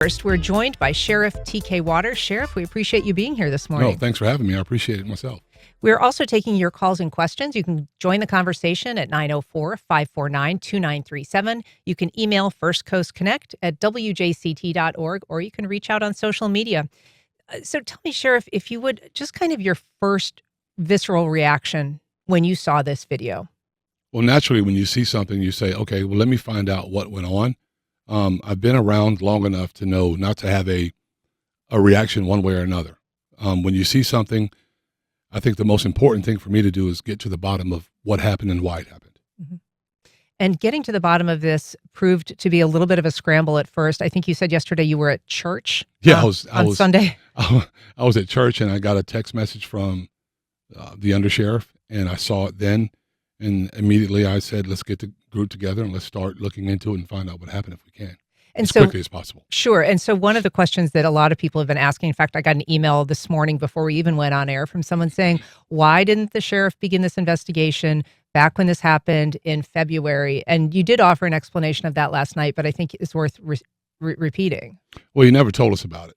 First, we're joined by Sheriff T.K. Waters. Sheriff, we appreciate you being here this morning. No, thanks for having me. I appreciate it myself. We're also taking your calls and questions. You can join the conversation at 904-549-2937. You can email firstcoastconnect@wjct.org, or you can reach out on social media. So tell me, Sheriff, if you would, just kind of your first visceral reaction when you saw this video. Well, naturally, when you see something, you say, okay, well, let me find out what went on. I've been around long enough to know not to have a reaction one way or another. When you see something, I think the most important thing for me to do is get to the bottom of what happened and why it happened. Mm-hmm. And getting to the bottom of this proved to be a little bit of a scramble at first. I think you said yesterday you were at church. Yeah, I was Sunday. I was at church and I got a text message from the undersheriff, and I saw it then. And immediately I said, let's get the group together and let's start looking into it and find out what happened if we can. And as quickly as possible. Sure. And so one of the questions that a lot of people have been asking, in fact, I got an email this morning before we even went on air from someone saying, why didn't the sheriff begin this investigation back when this happened in February? And you did offer an explanation of that last night, but I think it's worth repeating. Well, you never told us about it.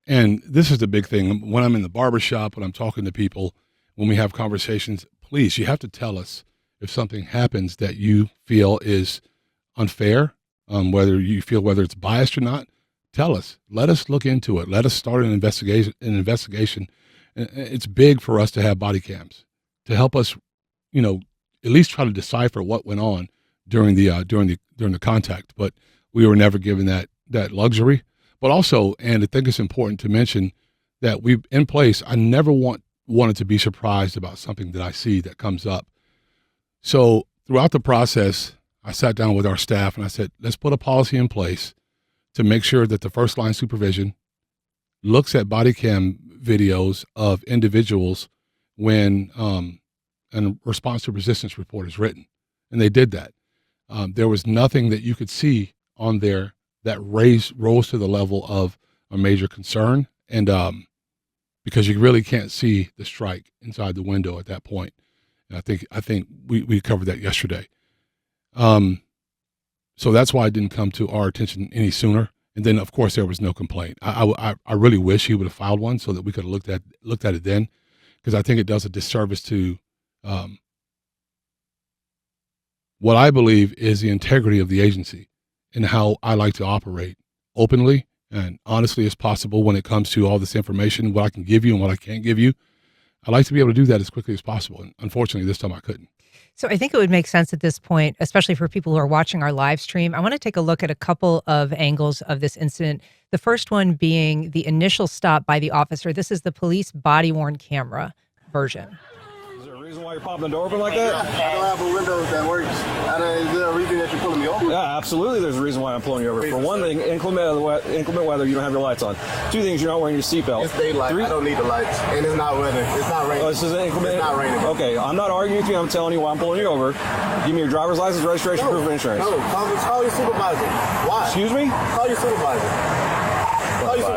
And this is the big thing. When I'm in the barbershop, when I'm talking to people, when we have conversations, please, you have to tell us if something happens that you feel is unfair, whether it's biased or not. Tell us. Let us look into it. Let us start an investigation. It's big for us to have body cams to help us, at least try to decipher what went on during the contact. But we were never given that luxury. But also, and I think it's important to mention that we've in place. I never wanted to be surprised about something that I see that comes up. So throughout the process, I sat down with our staff and I said, let's put a policy in place to make sure that the first line supervision looks at body cam videos of individuals when a response to resistance report is written. And they did that. There was nothing that you could see on there that rose to the level of a major concern. And because you really can't see the strike inside the window at that point. And I think we covered that yesterday. So that's why it didn't come to our attention any sooner. And then, of course, there was no complaint. I really wish he would have filed one so that we could have looked at it then, because I think it does a disservice to what I believe is the integrity of the agency and how I like to operate openly and honestly as possible when it comes to all this information, what I can give you and what I can't give you. I like to be able to do that as quickly as possible. And unfortunately, this time I couldn't. So I think it would make sense at this point, especially for people who are watching our live stream. I want to take a look at a couple of angles of this incident. The first one being the initial stop by the officer. This is the police body-worn camera version. Is there a reason why you're popping the door open like that? I don't have a window that works. Is there a reason that you're pulling me over? Yeah, absolutely there's a reason why I'm pulling you over. For one thing, inclement weather, you don't have your lights on. Two things, you're not wearing your seatbelt. It's daylight. I don't need the lights. And it's not weather. It's not raining. Oh, this is inclement? It's not raining. Okay, I'm not arguing with you. I'm telling you why I'm pulling you over. Give me your driver's license, registration, proof of insurance. No, call your supervisor. Why? Excuse me? Call your supervisor.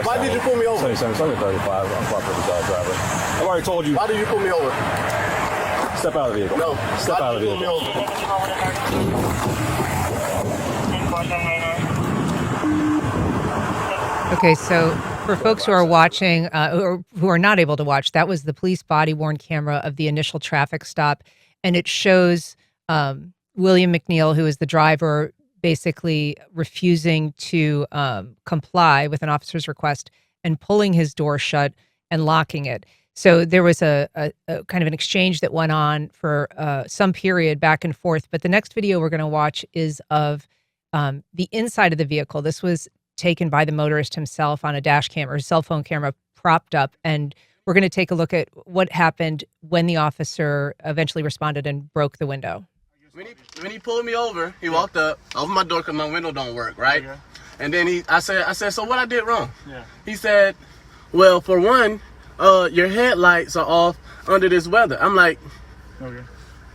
Why did you pull me over? 27, 35. I'm properly driver. I've already told you. Why did you pull me over? Step out of the vehicle. No. Step out of the vehicle. Okay, so for folks who are watching, or who are not able to watch, that was the police body-worn camera of the initial traffic stop. And it shows William McNeil, who is the driver, basically refusing to comply with an officer's request and pulling his door shut and locking it. So there was a kind of an exchange that went on for some period back and forth. But the next video we're going to watch is of the inside of the vehicle. This was taken by the motorist himself on a dash cam or cell phone camera propped up. And we're going to take a look at what happened when the officer eventually responded and broke the window. When he pulled me over, he walked up, opened my door because my window don't work, right? Okay. And then I said, so what I did wrong? Yeah. He said, well, for one, your headlights are off under this weather. I'm like, okay.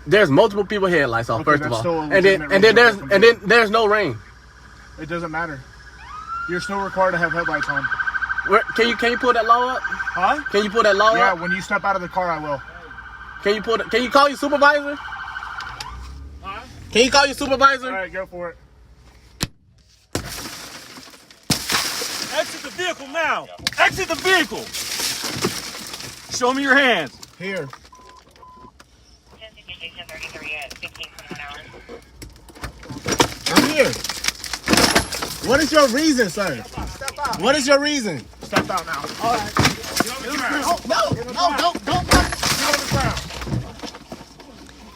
There's multiple people headlights off, first of all. And then there's no rain. It doesn't matter. You're still required to have headlights on. Can you pull that law up? Huh? Can you pull that law up? Yeah, when you step out of the car, I will. Can you call your supervisor? Huh? Can you call your supervisor? All right, go for it. vehicle now. Exit the vehicle. Show me your hands. Here. I'm here. What is your reason, sir? Step out. What is your reason? Step out now. All right. Get on the ground. No, don't. Get on the ground.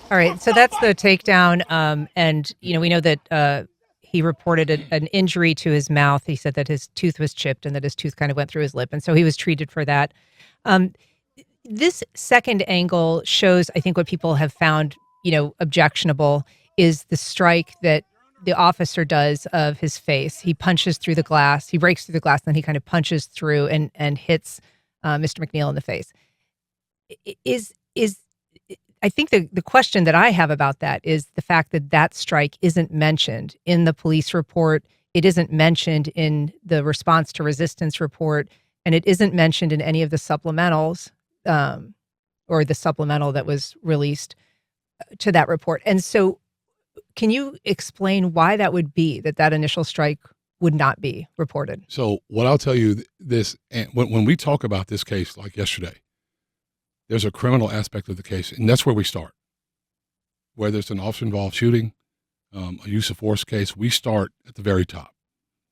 All right, so that's the takedown, and we know that he reported an injury to his mouth. He said that his tooth was chipped and that his tooth kind of went through his lip, and so he was treated for that. This second angle shows, I think, what people have found, objectionable is the strike that the officer does of his face. He punches through the glass. He breaks through the glass, and then he kind of punches through and hits Mr. McNeil in the face. I think the question that I have about that is the fact that strike isn't mentioned in the police report. It isn't mentioned in the response to resistance report, and it isn't mentioned in any of the supplementals or the supplemental that was released to that report. And so can you explain why that would be, that initial strike would not be reported? So what I'll tell you this, and when we talk about this case like yesterday, there's a criminal aspect of the case, and that's where we start. Whether it's an officer-involved shooting, a use of force case, we start at the very top.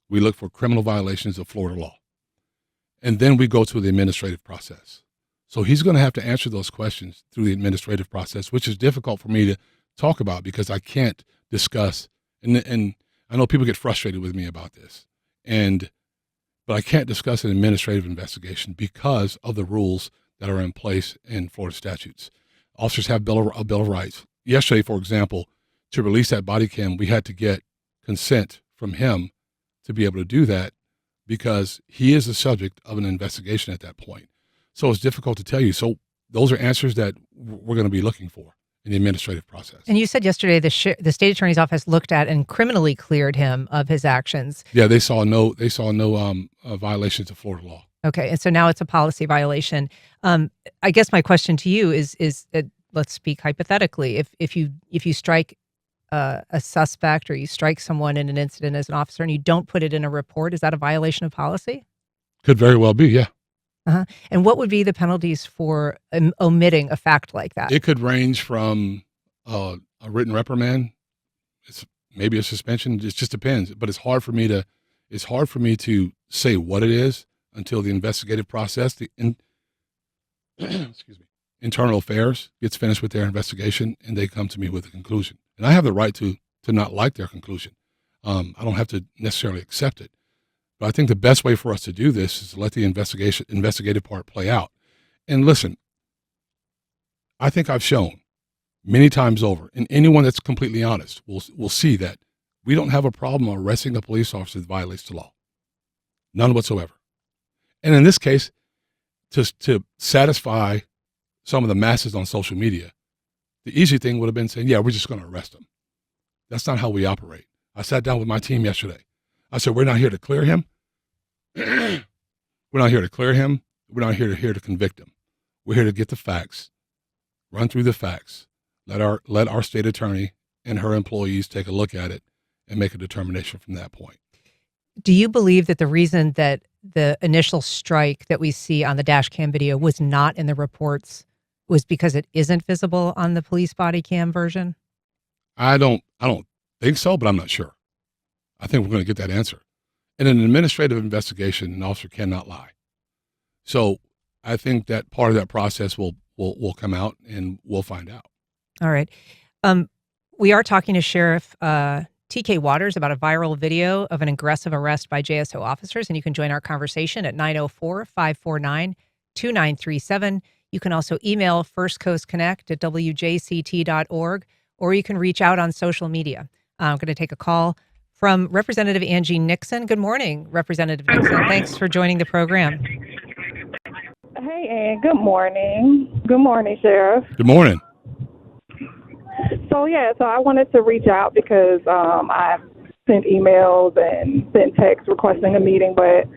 We look for criminal violations of Florida law. And then we go to the administrative process. So he's going to have to answer those questions through the administrative process, which is difficult for me to talk about because I can't discuss, and I know people get frustrated with me about this, but I can't discuss an administrative investigation because of the rules that are in place in Florida statutes. Officers have a bill of rights. Yesterday, for example, to release that body cam, we had to get consent from him to be able to do that because he is the subject of an investigation at that point. So it's difficult to tell you. So those are answers that we're going to be looking for in the administrative process. And you said yesterday the state attorney's office looked at and criminally cleared him of his actions. Yeah, they saw no violations of Florida law. Okay, and so now it's a policy violation. I guess my question to you is let's speak hypothetically. If you strike a suspect or you strike someone in an incident as an officer and you don't put it in a report, is that a violation of policy? Could very well be, yeah. Uh-huh. And what would be the penalties for omitting a fact like that? It could range from a written reprimand, maybe a suspension. It just depends. But it's hard for me to say what it is until the investigative process, internal affairs gets finished with their investigation and they come to me with a conclusion. And I have the right to not like their conclusion. I don't have to necessarily accept it. But I think the best way for us to do this is to let the investigative part play out. And listen, I think I've shown many times over, and anyone that's completely honest will see that we don't have a problem arresting a police officer that violates the law. None whatsoever. And in this case, to satisfy some of the masses on social media, the easy thing would have been saying, yeah, we're just going to arrest him. That's not how we operate. I sat down with my team yesterday. I said, we're not here to clear him. We're not here to clear him. We're not here to convict him. We're here to get the facts, run through the facts, let our state attorney and her employees take a look at it and make a determination from that point. Do you believe that the reason that the initial strike that we see on the dash cam video was not in the reports was because it isn't visible on the police body cam version? I don't think so, but I'm not sure. I think we're going to get that answer. In an administrative investigation, an officer cannot lie. So I think that part of that process will come out and we'll find out. All right. We are talking to Sheriff TK Waters about a viral video of an aggressive arrest by JSO officers, and you can join our conversation at 904-549-2937. You can also email firstcoastconnect@wjct.org, or you can reach out on social media. I'm going to take a call from Representative Angie Nixon. Good morning, Representative Nixon. Thanks for joining the program. Hey, Ann. Good morning. Good morning, Sheriff. Good morning. So I wanted to reach out because I've sent emails and sent texts requesting a meeting, but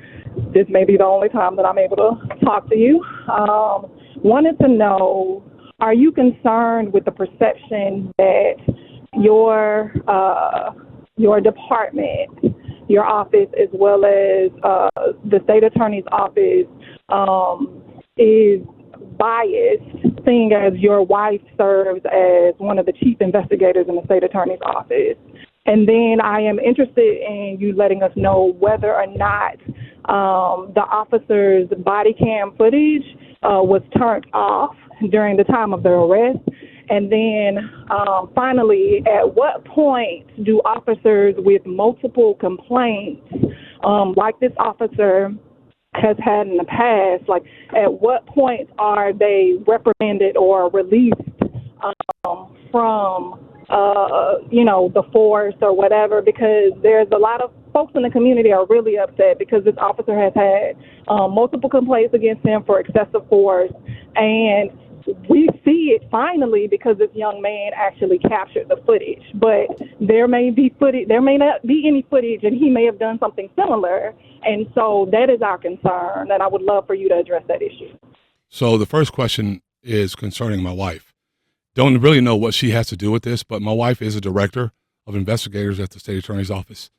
this may be the only time that I'm able to talk to you. Wanted to know, are you concerned with the perception that your department your office as well as the state attorney's office is biased, seeing as your wife serves as one of the chief investigators in the state attorney's office. And then I am interested in you letting us know whether or not the officer's body cam footage was turned off during the time of the arrest. And then finally, at what point do officers with multiple complaints, like this officer has had in the past, like at what point are they reprimanded or released from the force or whatever? Because there's a lot of folks in the community are really upset because this officer has had multiple complaints against him for excessive force, and we see it finally because this young man actually captured the footage. But there may not be any footage, and he may have done something similar. And so that is our concern, and I would love for you to address that issue. So the first question is concerning my wife. Don't really know what she has to do with this, but my wife is a director of investigators at the state attorney's office.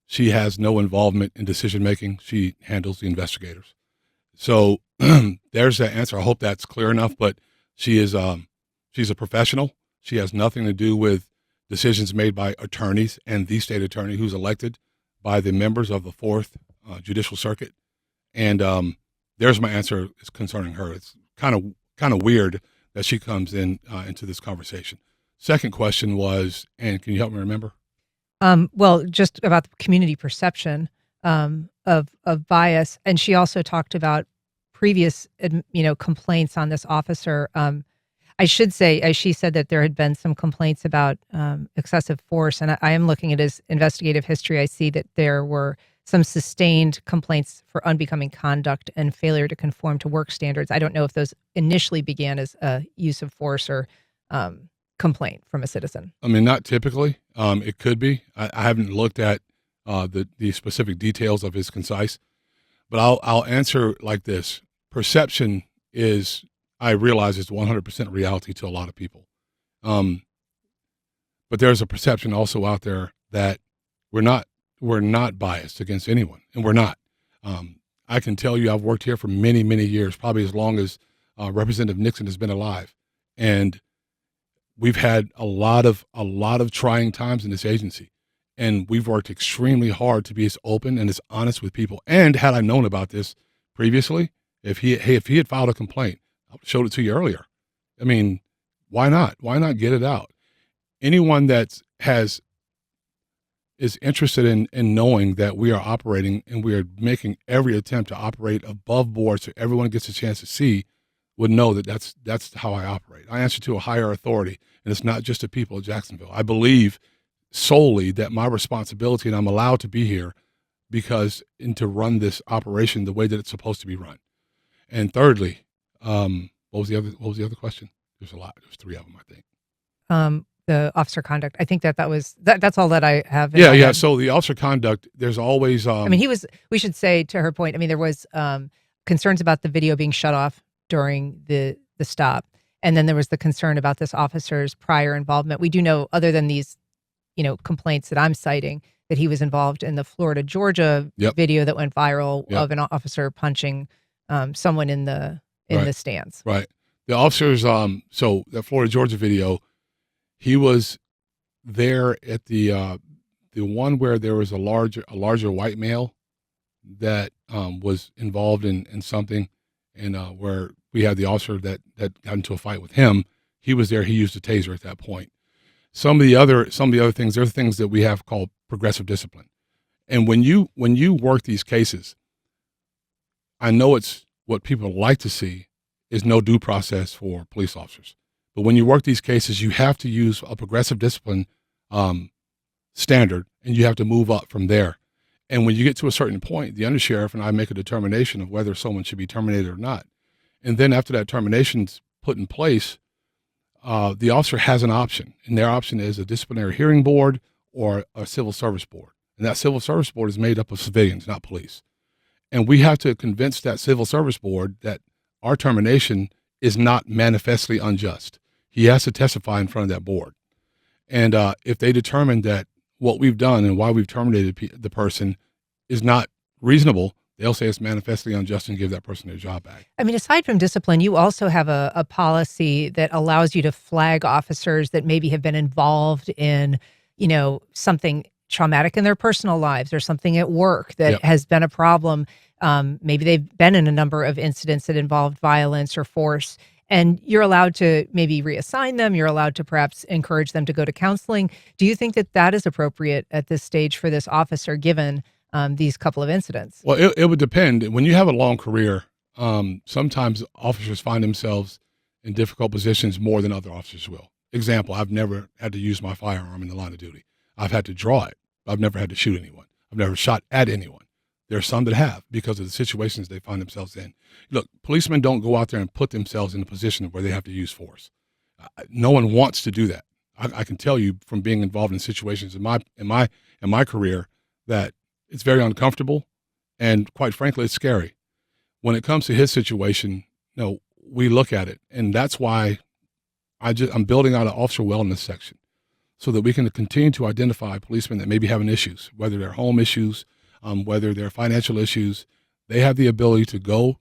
She has no involvement in decision making. She handles the investigators. So there's that answer. I hope that's clear enough, but she's a professional. She has nothing to do with decisions made by attorneys and the state attorney who's elected by the members of the Fourth Judicial Circuit. And there's my answer is concerning her. It's kind of weird that she comes into this conversation. Second question was, and can you help me remember? Well, just about the community perception of bias, and she also talked about previous, complaints on this officer. I should say, as she said, that there had been some complaints about excessive force, and I am looking at his investigative history. I see that there were some sustained complaints for unbecoming conduct and failure to conform to work standards. I don't know if those initially began as a use of force or complaint from a citizen. I mean, not typically. It could be. I haven't looked at the specific details of his concise, but I'll answer like this. Perception is, I realize, it's 100% reality to a lot of people. But there's a perception also out there that we're not biased against anyone, and we're not. I can tell you, I've worked here for many, many years, probably as long as Representative Nixon has been alive, and we've had a lot of trying times in this agency, and we've worked extremely hard to be as open and as honest with people. And had I known about this previously, if he had filed a complaint, I would have showed it to you earlier. I mean, why not? Why not get it out? Anyone that is interested in knowing that we are operating and we are making every attempt to operate above board so everyone gets a chance to see would know that that's how I operate. I answer to a higher authority, and it's not just the people of Jacksonville. I believe solely that my responsibility, and I'm allowed to be here and to run this operation the way that it's supposed to be run. And thirdly, what was the other question? There's a lot. There's three of them, I think. The officer conduct. I think that's all that I have. Yeah. So the officer conduct, there's always. We should say, to her point, there was concerns about the video being shut off during the stop. And then there was the concern about this officer's prior involvement. We do know, other than these, complaints that I'm citing, that he was involved in the Florida, Georgia video that went viral of an officer punching someone in the stands. Right. The officers, so that Florida, Georgia video, he was there at the one where there was a larger white male that was involved in something, and where we had the officer that got into a fight with him. He was there. He used a taser at that point. Some of the other things, there are things that we have called progressive discipline. And when you work these cases, I know it's what people like to see is no due process for police officers. But when you work these cases, you have to use a progressive discipline standard, and you have to move up from there. And when you get to a certain point, the undersheriff and I make a determination of whether someone should be terminated or not. And then after that termination's put in place, the officer has an option, and their option is a disciplinary hearing board or a civil service board. And that civil service board is made up of civilians, not police. And we have to convince that civil service board that our termination is not manifestly unjust. He has to testify in front of that board. And if they determine that what we've done and why we've terminated the person is not reasonable, they'll say it's manifestly unjust and give that person their job back. I mean, aside from discipline, you also have a policy that allows you to flag officers that maybe have been involved in, something traumatic in their personal lives or something at work that has been a problem. Maybe they've been in a number of incidents that involved violence or force, and you're allowed to maybe reassign them. You're allowed to perhaps encourage them to go to counseling. Do you think that that is appropriate at this stage for this officer, given these couple of incidents? Well, it would depend. When you have a long career, sometimes officers find themselves in difficult positions more than other officers will. Example, I've never had to use my firearm in the line of duty. I've had to draw it. I've never had to shoot anyone. I've never shot at anyone. There are some that have because of the situations they find themselves in. Look, policemen don't go out there and put themselves in a position where they have to use force. No one wants to do that. I can tell you from being involved in situations in my career that it's very uncomfortable, and quite frankly, it's scary. When it comes to his situation, we look at it, and that's why I'm building out an officer wellness section so that we can continue to identify policemen that may be having issues, whether they're home issues, whether they're financial issues. They have the ability to go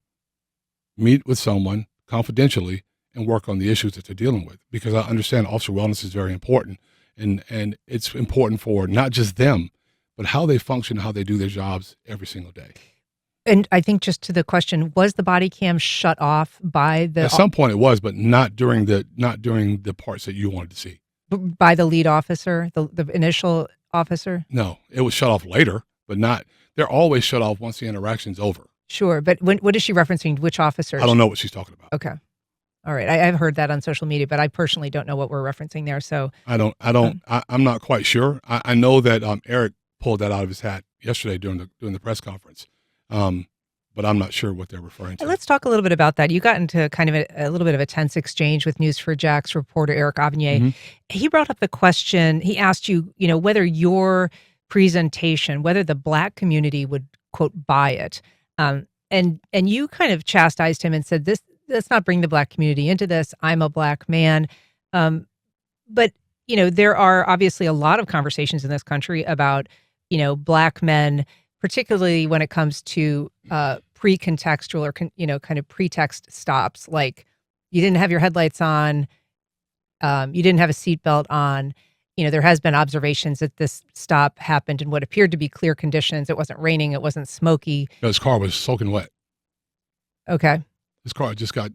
meet with someone confidentially and work on the issues that they're dealing with, because I understand officer wellness is very important, and it's important for not just them, but how they function, how they do their jobs every single day. And I think just to the question, was the body cam shut off by the... At some point it was, but not during the parts that you wanted to see. By the lead officer, the initial officer? No, it was shut off later, but not... They're always shut off once the interaction's over. Sure, but what is she referencing? Which officers? I don't know what she's talking about. Okay. All right. I've heard that on social media, but I personally don't know what we're referencing there. So I'm not quite sure. I know that Eric pulled that out of his hat yesterday during the press conference, but I'm not sure what they're referring to. Let's talk a little bit about that. You got into kind of a little bit of a tense exchange with News4Jax reporter Eric Avenier. Mm-hmm. He brought up the question. He asked you, whether your presentation, whether the Black community would quote buy it, and you kind of chastised him and said, let's not bring the Black community into this. I'm a Black man. But, there are obviously a lot of conversations in this country about, Black men, particularly when it comes to pre-contextual or, kind of pretext stops, like you didn't have your headlights on, you didn't have a seatbelt on. There has been observations that this stop happened in what appeared to be clear conditions. It wasn't raining. It wasn't smoky. His car was soaking wet. Okay. His car just got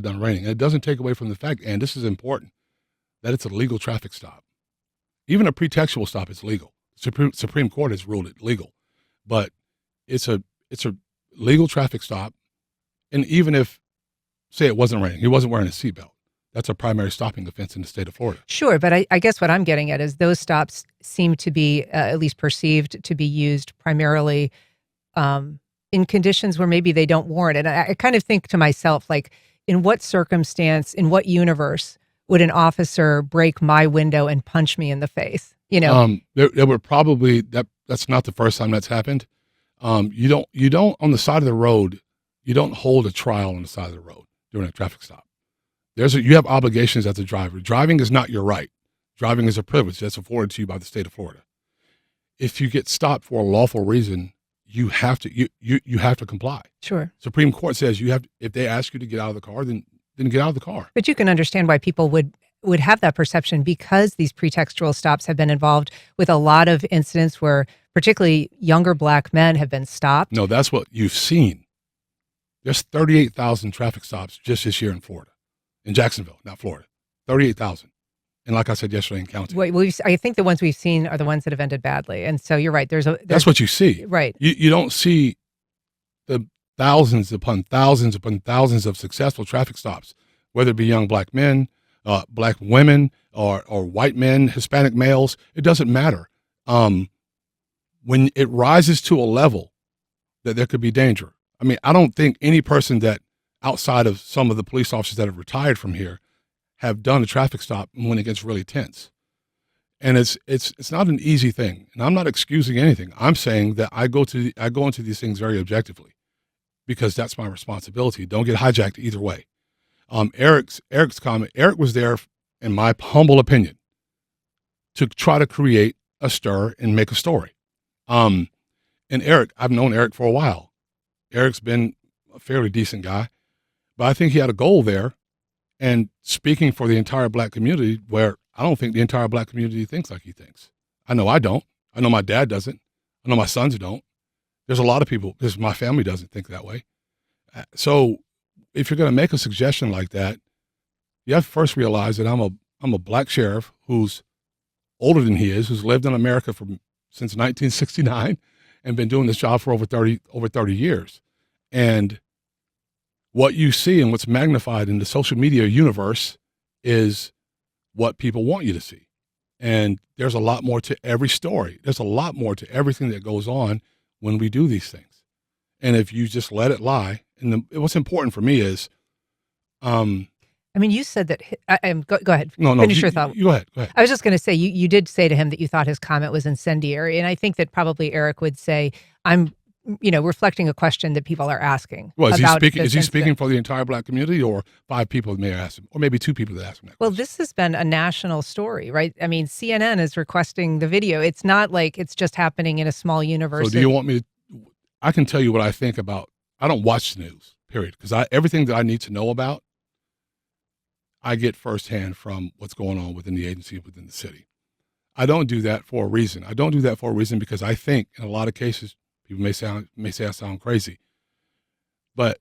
done raining. And it doesn't take away from the fact, and this is important, that it's a legal traffic stop. Even a pretextual stop is legal. Supreme Court has ruled it legal, but it's a legal traffic stop. And even if, say, it wasn't raining, he wasn't wearing a seatbelt, that's a primary stopping offense in the state of Florida. Sure, but I guess what I'm getting at is those stops seem to be, at least perceived to be used primarily in conditions where maybe they don't warrant it. And I kind of think to myself, like, in what circumstance, in what universe would an officer break my window and punch me in the face? There were probably, that's not the first time that's happened. You don't on the side of the road, you don't hold a trial on the side of the road during a traffic stop. You have obligations as a driver. Driving is not your right. Driving is a privilege that's afforded to you by the state of Florida. If you get stopped for a lawful reason, you have to comply. Sure. Supreme Court says if they ask you to get out of the car, then get out of the car. But you can understand why people would have that perception, because these pretextual stops have been involved with a lot of incidents where particularly younger Black men have been stopped. No, that's what you've seen. There's 38,000 traffic stops just this year in Florida. In Jacksonville, not Florida, 38,000. And like I said yesterday, in counting. I think the ones we've seen are the ones that have ended badly. And so you're right. That's what you see. Right. You don't see the thousands upon thousands upon thousands of successful traffic stops, whether it be young Black men, Black women, or white men, Hispanic males. It doesn't matter. When it rises to a level that there could be danger. I mean, I don't think any person that, outside of some of the police officers that have retired from here, have done a traffic stop when it gets really tense. And it's not an easy thing. And I'm not excusing anything. I'm saying that I go into these things very objectively, because that's my responsibility. Don't get hijacked either way. Eric's comment, Eric was there, in my humble opinion, to try to create a stir and make a story. And Eric, I've known Eric for a while. Eric's been a fairly decent guy, but I think he had a goal there, and speaking for the entire black community, where I don't think the entire black community thinks like he thinks. I know I don't. I know my dad doesn't. I know my sons don't. There's a lot of people, because my family doesn't think that way. So if you're going to make a suggestion like that, you have to first realize that I'm a black sheriff who's older than he is, who's lived in America since 1969 and been doing this job for over 30 years. And what you see and what's magnified in the social media universe is what people want you to see. And there's a lot more to every story. There's a lot more to everything that goes on when we do these things. And if you just let it lie, and what's important for me is, I mean, you said that. Go ahead. No, Finish your thought. Go ahead. I was just going to say, you did say to him that you thought his comment was incendiary, and I think that probably Eric would say, I'm, reflecting a question that people are asking. Well, is he speaking incident. for the entire black community, or 5 people that may ask him, or maybe 2 people that ask him that Well, question? this has been a national story, right? I mean, CNN is requesting the video. It's not like it's just happening in a small university. So do you want me to, I can tell you what I think about, I don't watch the news, period, because everything that I need to know about, I get firsthand from what's going on within the agency, within the city. I don't do that for a reason. I don't do that for a reason because I think in a lot of cases, people may say I sound crazy, but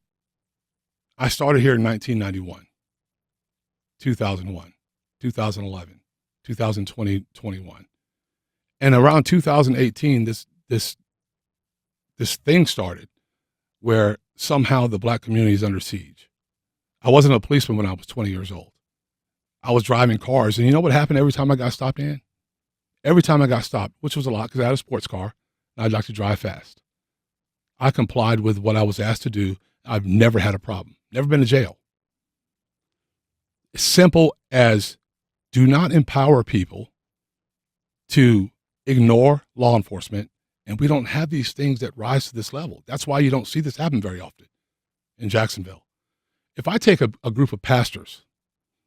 I started here in 1991, 2001, 2011, 2020, 21. And around 2018, this thing started where somehow the black community is under siege. I wasn't a policeman when I was 20 years old. I was driving cars, and you know what happened every time I got stopped in? Every time I got stopped, which was a lot because I had a sports car, and I'd like to drive fast. I complied with what I was asked to do. I've never had a problem, never been to jail. As simple as do not empower people to ignore law enforcement, and we don't have these things that rise to this level. That's why you don't see this happen very often in Jacksonville. If I take a group of pastors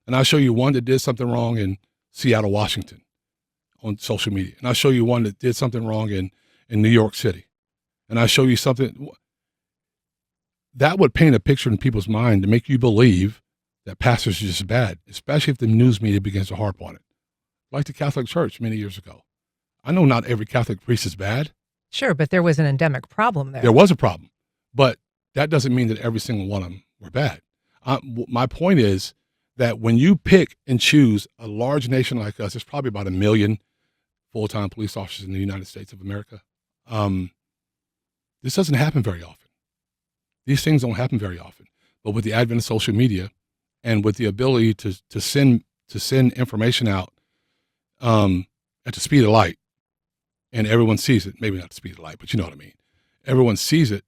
and I show you one that did something wrong in Seattle, Washington on social media, and I show you one that did something wrong in New York City, and I show you something, that would paint a picture in people's mind to make you believe that pastors are just bad, especially if the news media begins to harp on it. Like the Catholic Church many years ago. I know not every Catholic priest is bad. Sure, but there was an endemic problem there. There was a problem, but that doesn't mean that every single one of them were bad. My point is that when you pick and choose a large nation like us, there's probably about 1 million full-time police officers in the United States of America. This doesn't happen very often. These things don't happen very often. But with the advent of social media and with the ability to send information out at the speed of light, and everyone sees it, maybe not the speed of light, but you know what I mean. Everyone sees it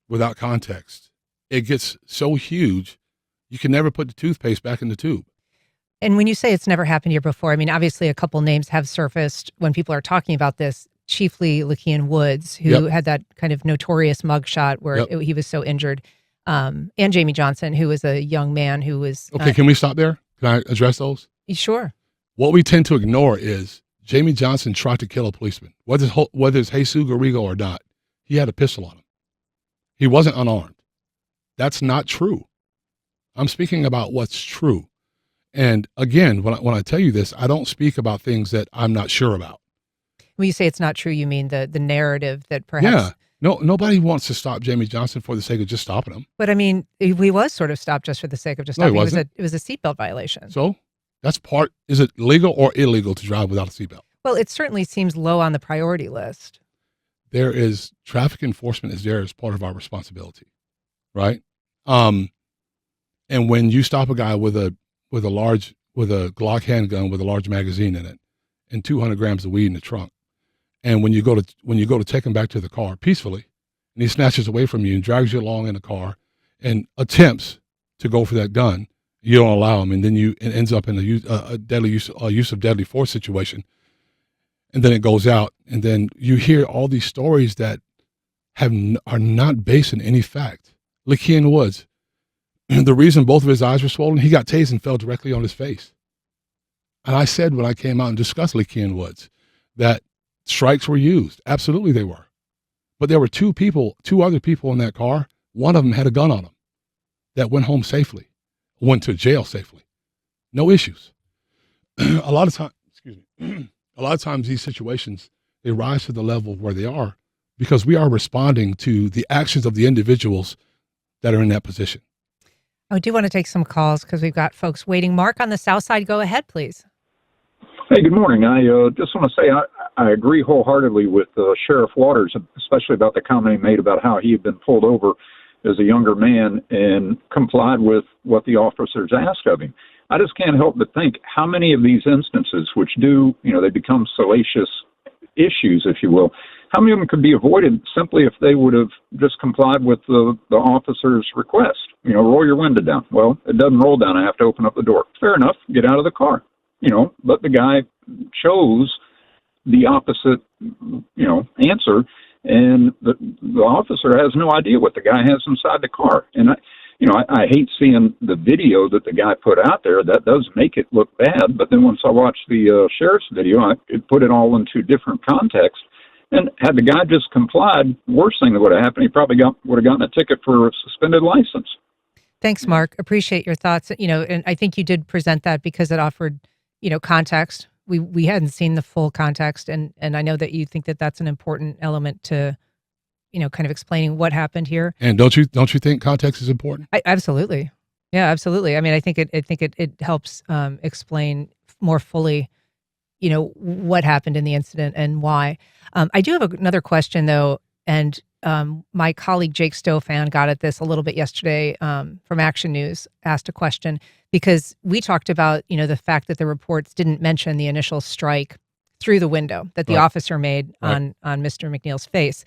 without context. It gets so huge, you can never put the toothpaste back in the tube. And when you say it's never happened here before, I mean, obviously a couple names have surfaced when people are talking about this, chiefly Lakean Woods, who had that kind of notorious mugshot where he was so injured, and Jamie Johnson, who was a young man who was... Okay, can we stop there? Can I address those? Sure. What we tend to ignore is Jamie Johnson tried to kill a policeman, whether it's Jesus Garrigo or not. He had a pistol on him. He wasn't unarmed. That's not true. I'm speaking about what's true. And again, when I tell you this, I don't speak about things that I'm not sure about. When you say it's not true, you mean the narrative that perhaps... Yeah. No, nobody wants to stop Jamie Johnson for the sake of just stopping him. But I mean, he was sort of stopped just for the sake of just No, he stopping. wasn't. It was a seatbelt violation. So that's is it legal or illegal to drive without a seatbelt? Well, it certainly seems low on the priority list. There is traffic enforcement is there as part of our responsibility, right? And when you stop a guy with a Glock handgun with a large magazine in it and 200 grams of weed in the trunk, and when you go to take him back to the car peacefully, and he snatches away from you and drags you along in the car and attempts to go for that gun, you don't allow him, and then it ends up in a deadly use of deadly force situation, and then it goes out, and then you hear all these stories that are not based in any fact. Lakean Woods, the reason both of his eyes were swollen, he got tased and fell directly on his face. And I said when I came out and discussed Lakean Woods that Strikes were used. Absolutely they were. But there were two other people in that car. One of them had a gun on them that went home safely, went to jail safely. No issues. A lot of times these situations, they rise to the level of where they are because we are responding to the actions of the individuals that are in that position. I do want to take some calls because we've got folks waiting. Mark on the Southside, go ahead, please. Hey, good morning. I just want to say I agree wholeheartedly with Sheriff Waters, especially about the comment he made about how he had been pulled over as a younger man and complied with what the officers asked of him. I just can't help but think how many of these instances, which they become salacious issues, if you will, how many of them could be avoided simply if they would have just complied with the officer's request? Roll your window down. Well, it doesn't roll down. I have to open up the door. Fair enough. Get out of the car. But the guy chose the opposite, answer, and the officer has no idea what the guy has inside the car. And I hate seeing the video that the guy put out there. That does make it look bad. But then once I watched the sheriff's video, I could put it all into different context. And had the guy just complied, worst thing that would have happened, he probably would have gotten a ticket for a suspended license. Thanks, Mark. Appreciate your thoughts. And I think you did present that because it offered, context. We hadn't seen the full context, and I know that you think that that's an important element to, kind of explaining what happened here. And don't you think context is important? Absolutely, yeah, absolutely. I mean, I think it helps explain more fully, what happened in the incident and why. I do have another question though, and my colleague Jake Stofan got at this a little bit yesterday from Action News, asked a question because we talked about, the fact that the reports didn't mention the initial strike through the window that the officer made on Mr. McNeil's face.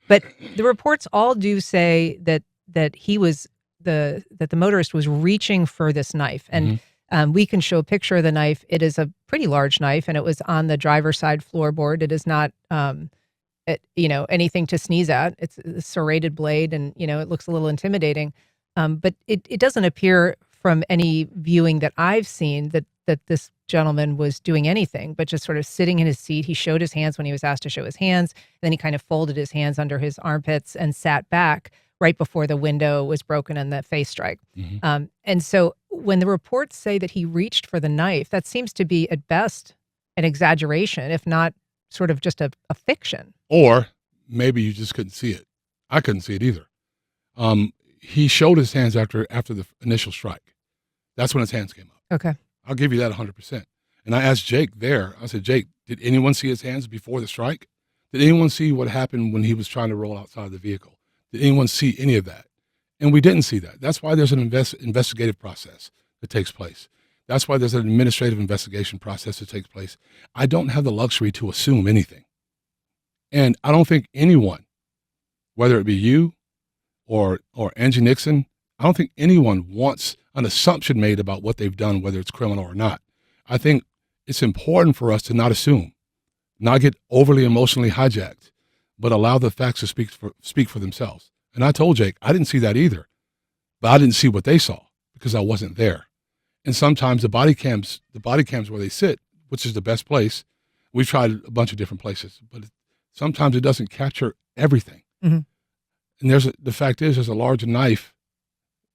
But the reports all do say that the motorist was reaching for this knife. And we can show a picture of the knife. It is a pretty large knife, and it was on the driver's side floorboard. It is not anything to sneeze at. It's a serrated blade, and it looks a little intimidating. But it doesn't appear from any viewing that I've seen that this gentleman was doing anything but just sort of sitting in his seat. He showed his hands when he was asked to show his hands. Then he kind of folded his hands under his armpits and sat back right before the window was broken and the face strike. And so when the reports say that he reached for the knife, that seems to be at best an exaggeration, if not sort of just a fiction. Or maybe you just couldn't see it. I couldn't see it either. He showed his hands after the initial strike. That's when his hands came up. Okay. I'll give you that 100%. And I asked Jake there, I said, Jake, did anyone see his hands before the strike? Did anyone see what happened when he was trying to roll outside the vehicle? Did anyone see any of that? And we didn't see that. That's why there's an investigative process that takes place. That's why there's an administrative investigation process that takes place. I don't have the luxury to assume anything. And I don't think anyone, whether it be you or Angie Nixon, I don't think anyone wants an assumption made about what they've done, whether it's criminal or not. I think it's important for us to not assume, not get overly emotionally hijacked, but allow the facts to speak for themselves. And I told Jake, I didn't see that either, but I didn't see what they saw because I wasn't there. And sometimes the body cams where they sit, which is the best place, we've tried a bunch of different places, but sometimes it doesn't capture everything. And the fact is, there's a large knife.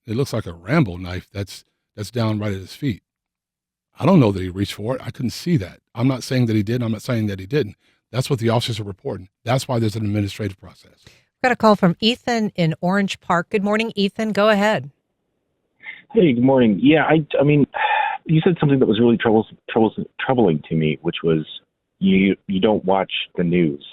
It looks like a Rambo knife that's down right at his feet. I don't know that he reached for it. I couldn't see that. I'm not saying that he did. I'm not saying that he didn't. That's what the officers are reporting. That's why there's an administrative process. Got a call from Ethan in Orange Park. Good morning, Ethan. Go ahead. Hey, good morning. Yeah, I mean, you said something that was really troubling to me, which was you don't watch the news.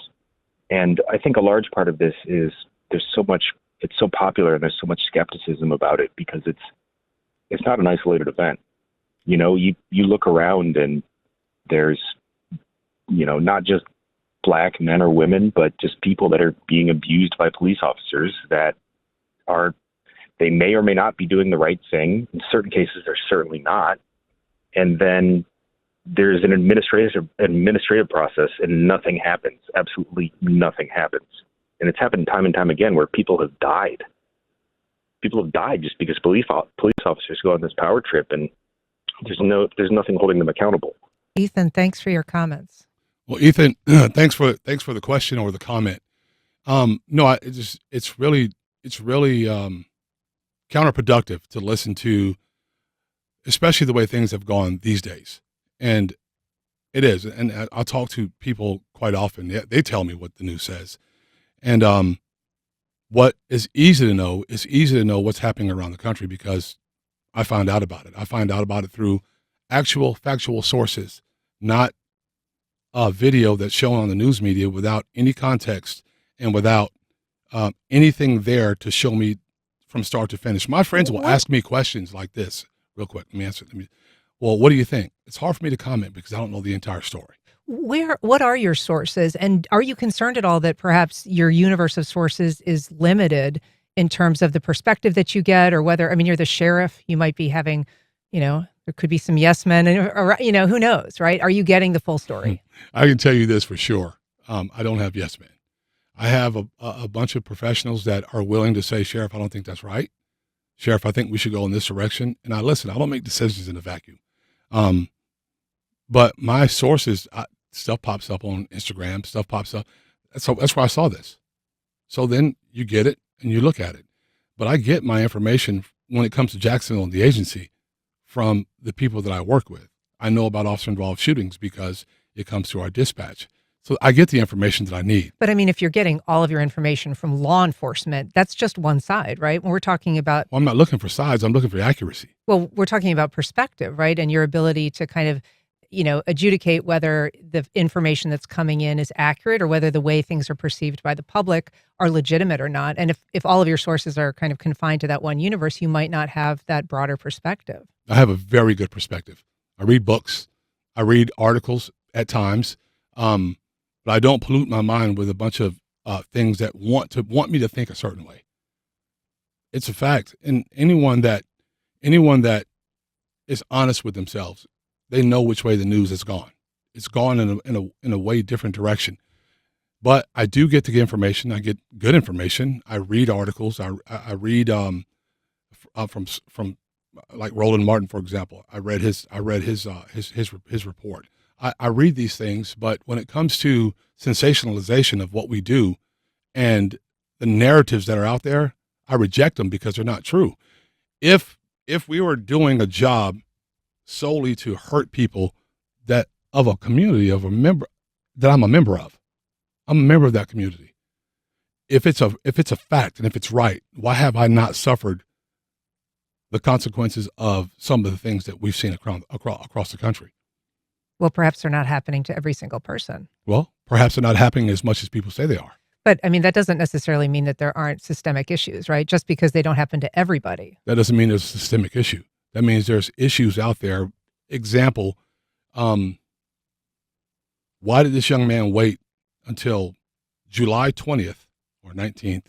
And I think a large part of this is there's so much, it's so popular and there's so much skepticism about it because it's not an isolated event. You look around and there's, not just black men or women, but just people that are being abused by police officers that they may or may not be doing the right thing. In certain cases, they're certainly not. And then there's an administrative process and nothing happens. Absolutely nothing happens. And it's happened time and time again where people have died. People have died just because police officers go on this power trip and there's nothing holding them accountable. Ethan, thanks for your comments. Well, Ethan, thanks for the question or the comment. No, it's really counterproductive to listen to, especially the way things have gone these days. And it is, and I'll talk to people quite often. They tell me what the news says, and what is easy to know is easy to know what's happening around the country because I find out about it. I find out about it through actual factual sources, not a video that's shown on the news media without any context and without anything there to show me from start to finish. My friends will ask me questions like this. Real quick, let me answer. Well, what do you think? It's hard for me to comment because I don't know the entire story. What are your sources? And are you concerned at all that perhaps your universe of sources is limited in terms of the perspective that you get, or whether, I mean, you're the sheriff, you might be having, there could be some yes men, or, who knows, right? Are you getting the full story? I can tell you this for sure. I don't have yes men. I have a bunch of professionals that are willing to say, Sheriff, I don't think that's right. Sheriff, I think we should go in this direction. And I don't make decisions in a vacuum. But my sources, stuff pops up on Instagram, stuff pops up. That's where I saw this. So then you get it and you look at it. But I get my information when it comes to Jacksonville and the agency from the people that I work with. I know about officer-involved shootings because it comes through our dispatch. So I get the information that I need. But I mean, if you're getting all of your information from law enforcement, that's just one side, right? When we're talking about... Well, I'm not looking for sides. I'm looking for accuracy. Well, we're talking about perspective, right? And your ability to kind of, adjudicate whether the information that's coming in is accurate or whether the way things are perceived by the public are legitimate or not. And if all of your sources are kind of confined to that one universe, you might not have that broader perspective. I have a very good perspective. I read books. I read articles at times. But I don't pollute my mind with a bunch of things that want me to think a certain way. It's a fact. And anyone that is honest with themselves, they know which way the news has gone. It's gone in a way different direction. But I do get to get information. I get good information. I read articles. I read from like Roland Martin, for example. I read his report. I read these things, but when it comes to sensationalization of what we do and the narratives that are out there, I reject them because they're not true. If we were doing a job solely to hurt people that of a community of a member that I'm a member of, I'm a member of that community. If it's a fact and if it's right, why have I not suffered the consequences of some of the things that we've seen across the country? Well, perhaps they're not happening to every single person. Well, perhaps they're not happening as much as people say they are. But I mean, that doesn't necessarily mean that there aren't systemic issues, right? Just because they don't happen to everybody. That doesn't mean there's a systemic issue. That means there's issues out there. Example, why did this young man wait until July 20th or 19th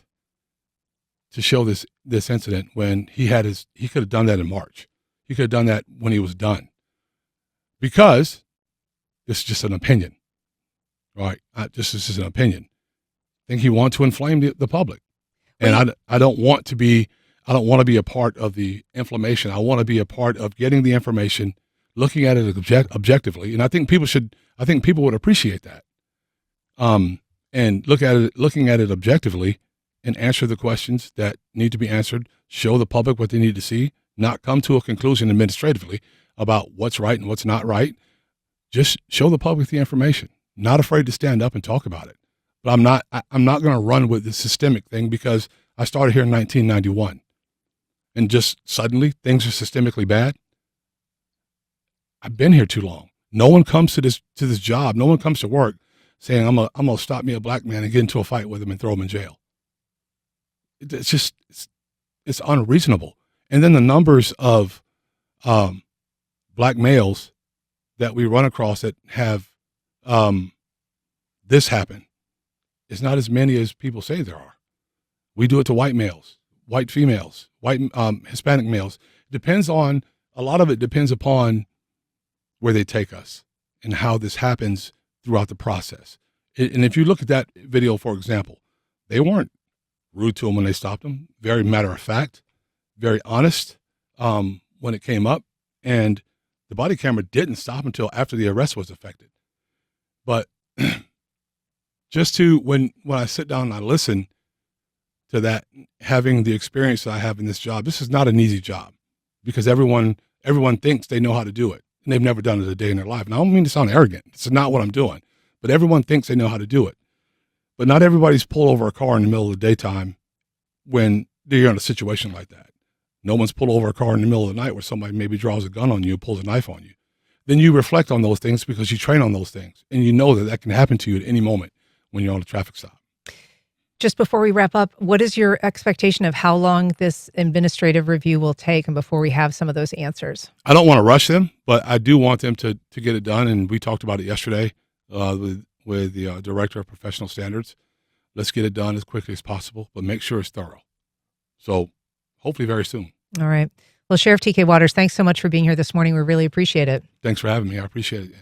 to show this incident when he could have done that in March? He could have done that when he was done. Because this is just an opinion, right? This is an opinion. I think he wants to inflame the public. And I don't want to be a part of the inflammation. I want to be a part of getting the information, looking at it objectively. And I think people would appreciate that. And looking at it objectively and answer the questions that need to be answered, show the public what they need to see, not come to a conclusion administratively about what's right and what's not right. Just show the public the information. Not afraid to stand up and talk about it. But I'm not going to run with the systemic thing because I started here in 1991 and just suddenly things are systemically bad. I've been here too long. No one comes to this job. No one comes to work saying, I'm going to stop me a black man and get into a fight with him and throw him in jail. It's unreasonable. And then the numbers of black males that we run across that have this happen is not as many as people say there are. We do it to white males, white females, white Hispanic males. A lot of it depends upon where they take us and how this happens throughout the process. And if you look at that video, for example, they weren't rude to him when they stopped him. Very matter of fact, very honest when it came up. And the body camera didn't stop until after the arrest was effected. But just to when I sit down and I listen to that, having the experience that I have in this job, this is not an easy job because everyone thinks they know how to do it and they've never done it a day in their life. And I don't mean to sound arrogant. This is not what I'm doing, but everyone thinks they know how to do it. But not everybody's pulled over a car in the middle of the daytime when they're in a situation like that. No one's pulled over a car in the middle of the night where somebody maybe draws a gun on you, pulls a knife on you. Then you reflect on those things because you train on those things and you know that that can happen to you at any moment when you're on a traffic stop. Just before we wrap up, what is your expectation of how long this administrative review will take and before we have some of those answers? I don't want to rush them, but I do want them to get it done. And we talked about it yesterday with the director of professional standards. Let's get it done as quickly as possible, but make sure it's thorough. So hopefully very soon. All right. Well, Sheriff TK Waters, thanks so much for being here this morning. We really appreciate it. Thanks for having me. I appreciate it.